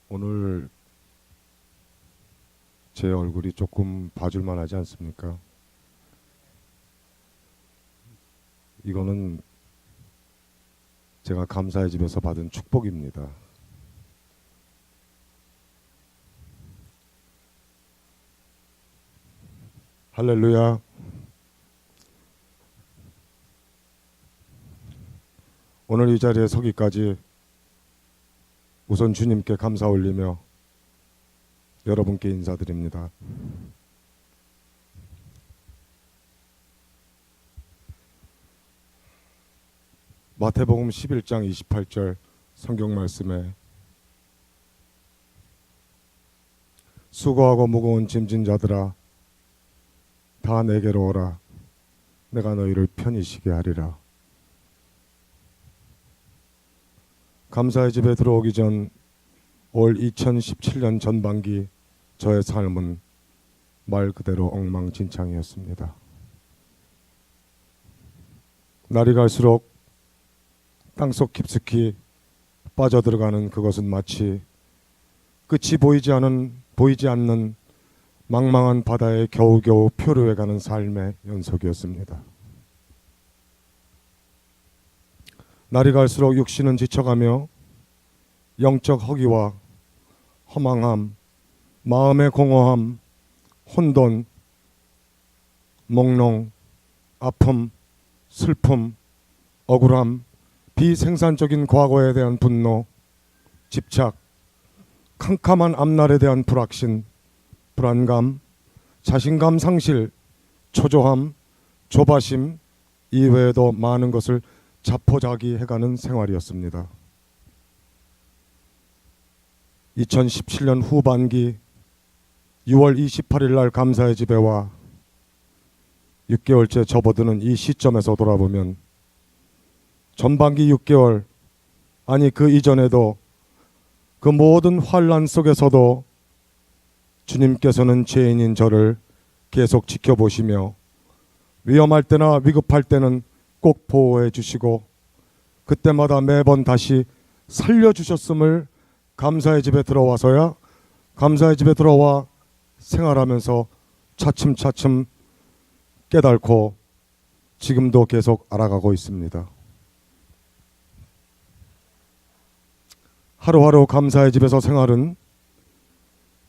오늘 제 얼굴이 조금 봐줄만 하지 않습니까? 이거는 제가 감사의 집에서 받은 축복입니다. 할렐루야. 오늘 이 자리에 서기까지 우선 주님께 감사 올리며 여러분께 인사드립니다. 마태복음 11장 28절 성경 말씀에 수고하고 무거운 짐진 자들아 다 내게로 오라 내가 너희를 편히 쉬게 하리라. 감사의 집에 들어오기 전 올 2017년 전반기 저의 삶은 말 그대로 엉망진창이었습니다. 날이 갈수록 땅속 깊숙이 빠져들어가는 그것은 마치 끝이 보이지 않는 망망한 바다에 겨우겨우 표류해가는 삶의 연속이었습니다. 날이 갈수록 육신은 지쳐가며 영적 허기와 허망함, 마음의 공허함, 혼돈, 몽롱, 아픔, 슬픔, 억울함, 비생산적인 과거에 대한 분노, 집착, 캄캄한 앞날에 대한 불확신, 불안감, 자신감 상실, 초조함, 조바심 이외에도 많은 것을 자포자기해가는 생활이었습니다. 2017년 후반기 6월 28일 날 감사의 집에 와 6개월째 접어드는 이 시점에서 돌아보면 전반기 6개월, 아니 그 이전에도 그 모든 환난 속에서도 주님께서는 죄인인 저를 계속 지켜보시며 위험할 때나 위급할 때는 꼭 보호해 주시고 그때마다 매번 다시 살려주셨음을 감사의 집에 들어와서야 감사의 집에 들어와 생활하면서 차츰차츰 깨닫고 지금도 계속 알아가고 있습니다. 하루하루 감사의 집에서 생활은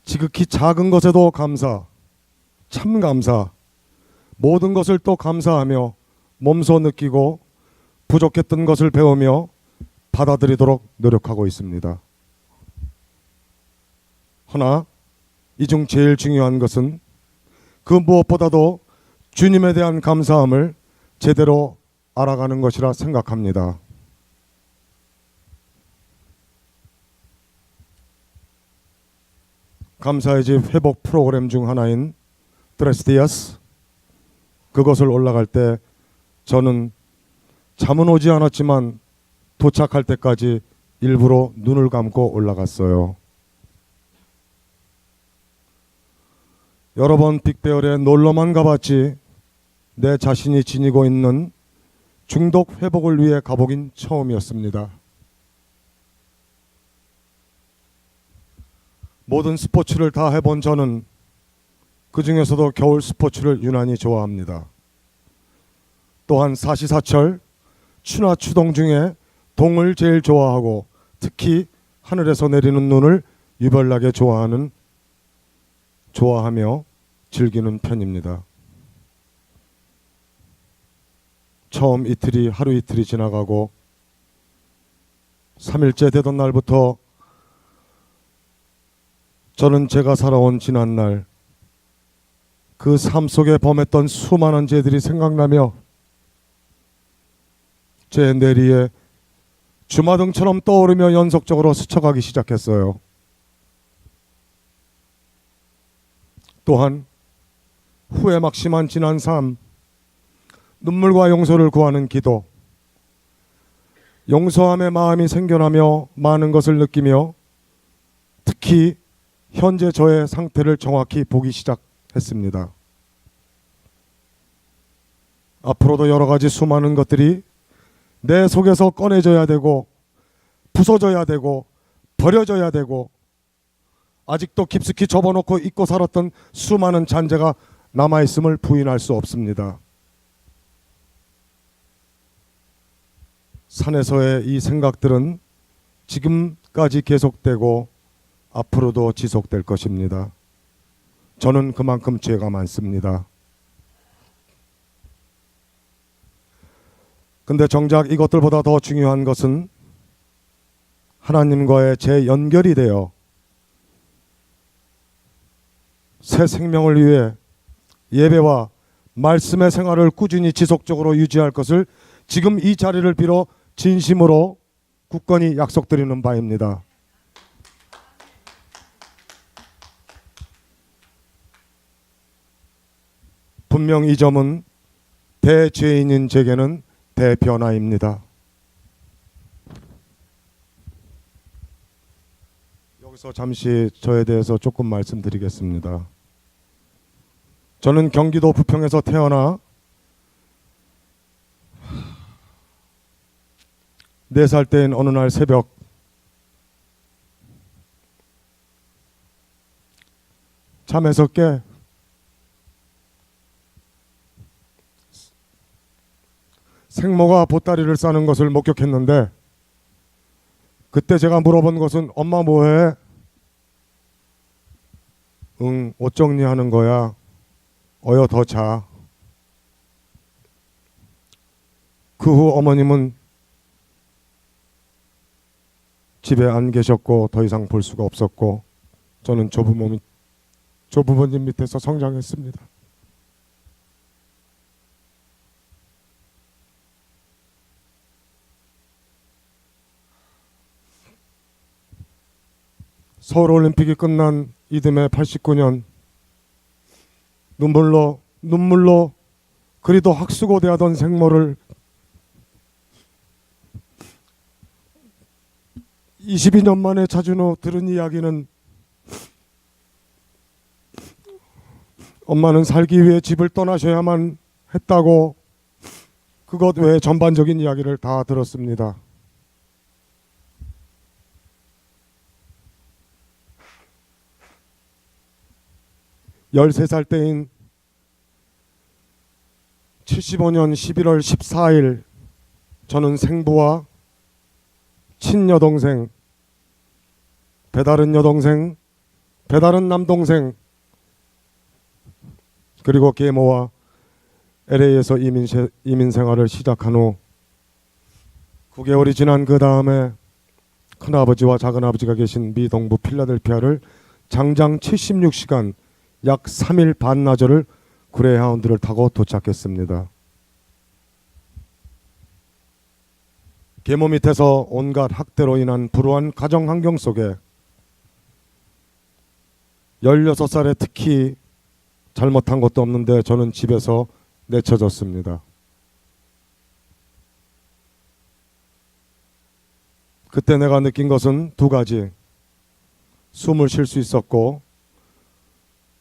지극히 작은 것에도 감사, 참 감사, 모든 것을 또 감사하며 몸소 느끼고 부족했던 것을 배우며 받아들이도록 노력하고 있습니다. 허나 이 중 제일 중요한 것은 그 무엇보다도 주님에 대한 감사함을 제대로 알아가는 것이라 생각합니다. 감사의 집 회복 프로그램 중 하나인 드레스디아스, 그것을 올라갈 때 저는 잠은 오지 않았지만 도착할 때까지 일부러 눈을 감고 올라갔어요. 여러 번 빅베어에 놀러만 가봤지 내 자신이 지니고 있는 중독 회복을 위해 가보긴 처음이었습니다. 모든 스포츠를 다 해본 저는 그 중에서도 겨울 스포츠를 유난히 좋아합니다. 또한 사시사철, 추나 추동 중에 동을 제일 좋아하고 특히 하늘에서 내리는 눈을 유별나게 좋아하며 즐기는 편입니다. 처음 이틀이 하루 이틀이 지나가고 3일째 되던 날부터 저는 제가 살아온 지난날 그 삶 속에 범했던 수많은 죄들이 생각나며 제 뇌리에 주마등처럼 떠오르며 연속적으로 스쳐가기 시작했어요. 또한 후회 막심한 지난 삶, 눈물과 용서를 구하는 기도, 용서함의 마음이 생겨나며 많은 것을 느끼며 특히 현재 저의 상태를 정확히 보기 시작했습니다. 앞으로도 여러 가지 수많은 것들이 내 속에서 꺼내져야 되고 부서져야 되고 버려져야 되고 아직도 깊숙이 접어놓고 잊고 살았던 수많은 잔재가 남아있음을 부인할 수 없습니다. 산에서의 이 생각들은 지금까지 계속되고 앞으로도 지속될 것입니다. 저는 그만큼 죄가 많습니다. 근데 정작 이것들보다 더 중요한 것은 하나님과의 제 연결이 되어 새 생명을 위해 예배와 말씀의 생활을 꾸준히 지속적으로 유지할 것을 지금 이 자리를 빌어 진심으로 굳건히 약속드리는 바입니다. 분명 이 점은 대죄인인 제게는 대변화입니다. 여기서 잠시 저에 대해서 조금 말씀드리겠습니다. 저는 경기도 부평에서 태어나 4살 때인 어느 날 새벽 잠에서 깨 생모가 보따리를 싸는 것을 목격했는데, 그때 제가 물어본 것은 엄마 뭐해? 응, 옷 정리하는 거야. 어여 더 자. 그 후 어머님은 집에 안 계셨고 더 이상 볼 수가 없었고, 저는 조부모님 밑에서 성장했습니다. 서울올림픽이 끝난 이듬해 89년 눈물로 그리도 학수고대하던 생모를 22년 만에 자준 후 들은 이야기는, 엄마는 살기 위해 집을 떠나셔야만 했다고 그것 외에 전반적인 이야기를 다 들었습니다. 13살 때인 75년 11월 14일 저는 생부와 친여동생, 배다른 여동생, 배다른 남동생, 그리고 계모와 LA에서 이민 생활을 시작한 후 9개월이 지난 그 다음에 큰아버지와 작은아버지가 계신 미 동부 필라델피아를 장장 76시간 약 3일 반나절을 그레이하운드를 타고 도착했습니다. 계모 밑에서 온갖 학대로 인한 불우한 가정 환경 속에 16살에 특히 잘못한 것도 없는데 저는 집에서 내쳐졌습니다. 그때 내가 느낀 것은 두 가지. 숨을 쉴 수 있었고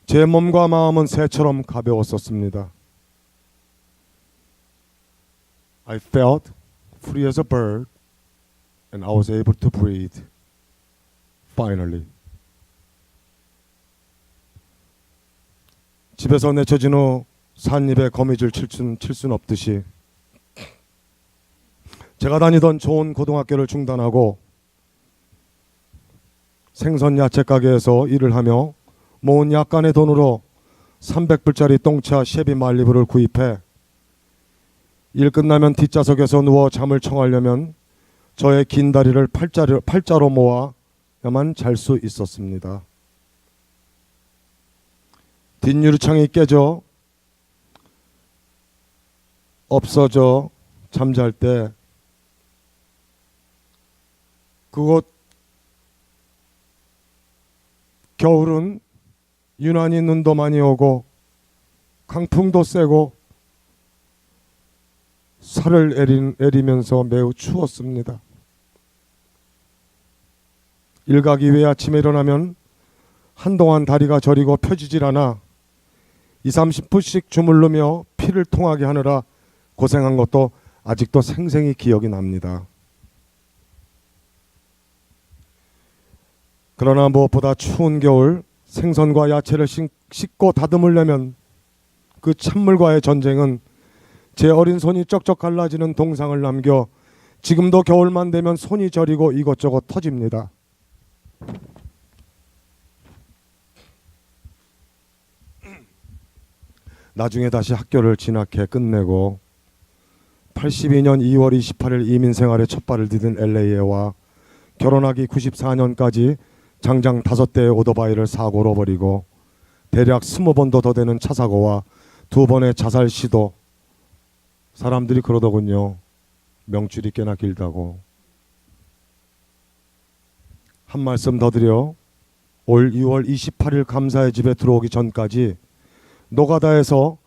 제 몸과 마음은 새처럼 가벼웠었습니다. I felt free as a bird and I was able to breathe. Finally. 집에서 내쳐진 후 산입에 거미줄 칠 순 없듯이 제가 다니던 좋은 고등학교를 중단하고 생선 야채 가게에서 일을 하며 모은 약간의 돈으로 300불짜리 똥차 쉐비 말리부를 구입해 일 끝나면 뒷좌석에서 누워 잠을 청하려면 저의 긴 다리를 팔자로 모아야만 잘 수 있었습니다. 뒷유리창이 깨져 없어져 잠잘 때 그곳 겨울은 유난히 눈도 많이 오고 강풍도 세고 살을 에리면서 매우 추웠습니다. 일 가기 위해 아침에 일어나면 한동안 다리가 저리고 펴지질 않아 20-30분씩 주물르며 피를 통하게 하느라 고생한 것도 아직도 생생히 기억이 납니다. 그러나 무엇보다 추운 겨울 생선과 야채를 씻고 다듬으려면 그 찬물과의 전쟁은 제 어린 손이 쩍쩍 갈라지는 동상을 남겨 지금도 겨울만 되면 손이 저리고 이것저것 터집니다. 나중에 다시 학교를 진학해 끝내고 82년 2월 28일 이민 생활에 첫 발을 디딘 LA에 와 결혼하기 94년까지 장장 5대의 오토바이를 사고로 버리고 대략 20번도 더 되는 차 사고와 2번의 자살 시도. 사람들이 그러더군요. 명줄이 꽤나 길다고. 한 말씀 더 드려 올 2월 28일 감사의 집에 들어오기 전까지 노가다에서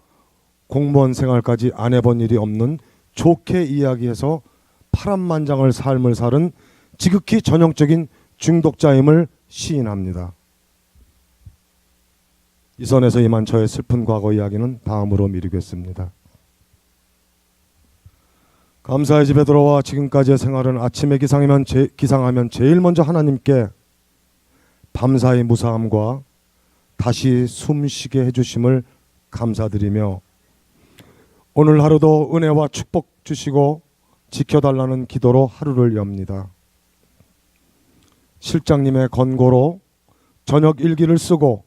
공무원 생활까지 안 해본 일이 없는 좋게 이야기해서 파란만장을 삶을 살은 지극히 전형적인 중독자임을 시인합니다. 이 선에서 이만 저의 슬픈 과거 이야기는 다음으로 미루겠습니다. 감사의 집에 들어와 지금까지의 생활은 아침에 기상하면 제일 먼저 하나님께 밤사이 무사함과 다시 숨쉬게 해주심을 감사드리며 오늘 하루도 은혜와 축복 주시고 지켜달라는 기도로 하루를 엽니다. 실장님의 권고로 저녁 일기를 쓰고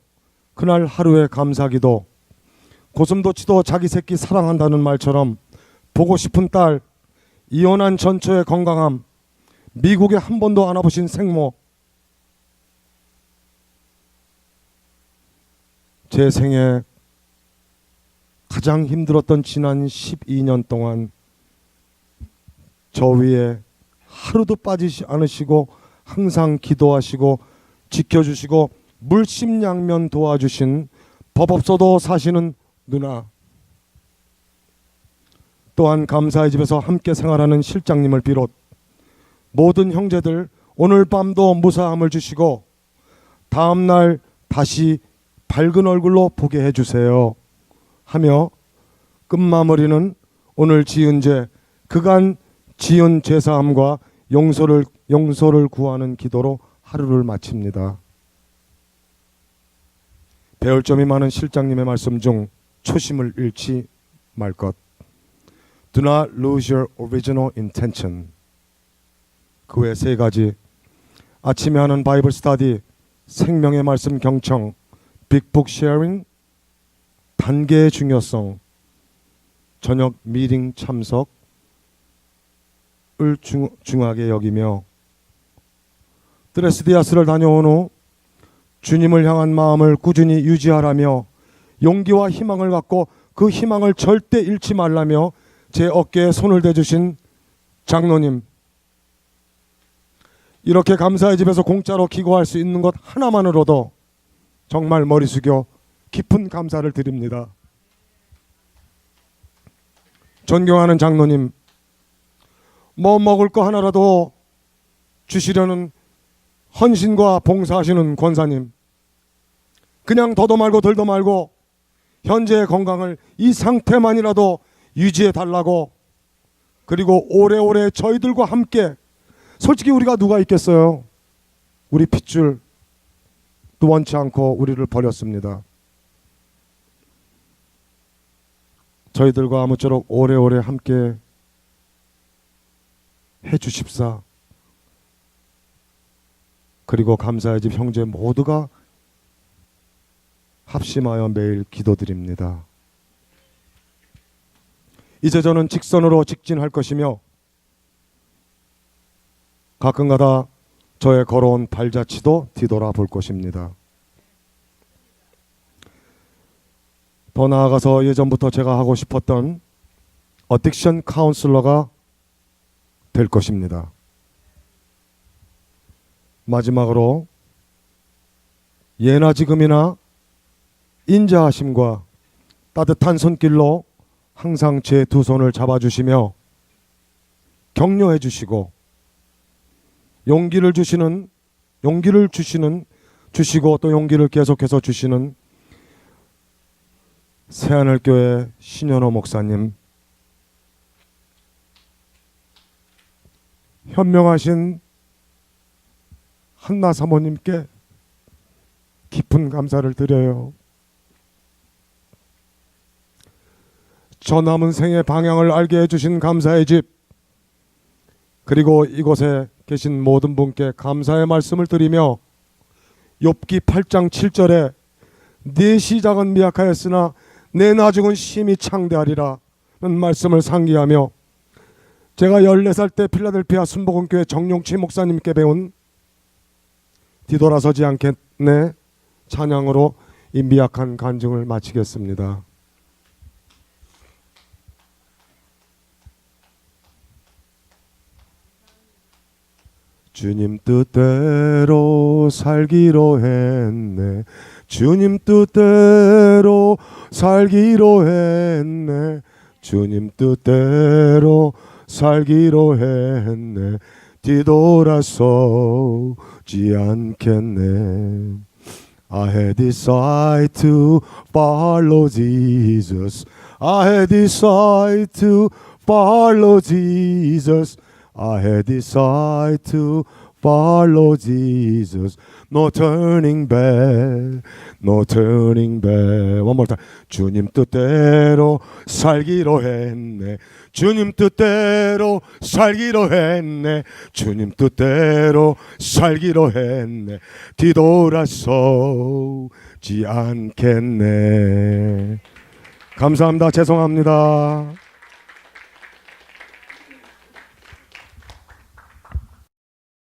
그날 하루의 감사기도, 고슴도치도 자기 새끼 사랑한다는 말처럼 보고 싶은 딸, 이혼한 전처의 건강함, 미국에 한 번도 안 와보신 생모, 제 생에 가장 힘들었던 지난 12년 동안 저 위에 하루도 빠지지 않으시고 항상 기도하시고 지켜주시고 물심양면 도와주신 법 없어도 사시는 누나, 또한 감사의 집에서 함께 생활하는 실장님을 비롯 모든 형제들 오늘 밤도 무사함을 주시고 다음날 다시 밝은 얼굴로 보게 해주세요 하며 끝마무리는 오늘 지은 죄, 그간 지은 죄사함과 용서를 구하는 기도로 하루를 마칩니다. 배울 점이 많은 실장님의 말씀 중 초심을 잃지 말 것. Do not lose your original intention. 그 외 3가지. 아침에 하는 바이블 스터디, 생명의 말씀 경청, 빅북 쉐어링, 단계의 중요성, 저녁 미팅 참석을 중하게 여기며 드레스디아스를 다녀온 후 주님을 향한 마음을 꾸준히 유지하라며 용기와 희망을 갖고 그 희망을 절대 잃지 말라며 제 어깨에 손을 대주신 장로님, 이렇게 감사의 집에서 공짜로 기거할 수 있는 것 하나만으로도 정말 머리 숙여 깊은 감사를 드립니다. 존경하는 장로님, 뭐 먹을 거 하나라도 주시려는 헌신과 봉사하시는 권사님, 그냥 더도 말고 덜도 말고 현재의 건강을 이 상태만이라도 유지해 달라고, 그리고 오래오래 저희들과 함께, 솔직히 우리가 누가 있겠어요? 우리 핏줄도 원치 않고 우리를 버렸습니다. 저희들과 아무쪼록 오래오래 함께 해주십사. 그리고 감사의 집 형제 모두가 합심하여 매일 기도드립니다. 이제 저는 직선으로 직진할 것이며 가끔가다 저의 걸어온 발자취도 뒤돌아볼 것입니다. 더 나아가서 예전부터 제가 하고 싶었던 어딕션 카운슬러가 될 것입니다. 마지막으로 예나 지금이나 인자하심과 따뜻한 손길로 항상 제 2손을 잡아주시며 격려해 주시고 용기를 주시고 또 용기를 계속해서 주시는 새하늘교회 신현호 목사님, 현명하신 한나 사모님께 깊은 감사를 드려요. 저 남은 생의 방향을 알게 해주신 감사의 집, 그리고 이곳에 계신 모든 분께 감사의 말씀을 드리며 욥기 8장 7절에 네 시작은 미약하였으나 내 나중은 심히 창대하리라 는 말씀을 상기하며 제가 14살 때 필라델피아 순복음교회 정용치 목사님께 배운 뒤돌아서지 않겠네 찬양으로 이 미약한 간증을 마치겠습니다. 주님 뜻대로 살기로 했네. 주님 뜻대로 살기로 했네. 주님 뜻대로 살기로 했네. 뒤돌아서지 않겠네. I had decided to follow Jesus. I had decided to follow Jesus. I had decided to follow Jesus. No turning back, no turning back. One more time. 주님 뜻대로 살기로 했네. 주님 뜻대로 살기로 했네. 주님 뜻대로 살기로 했네. 뒤돌아서지 않겠네. 감사합니다. 죄송합니다.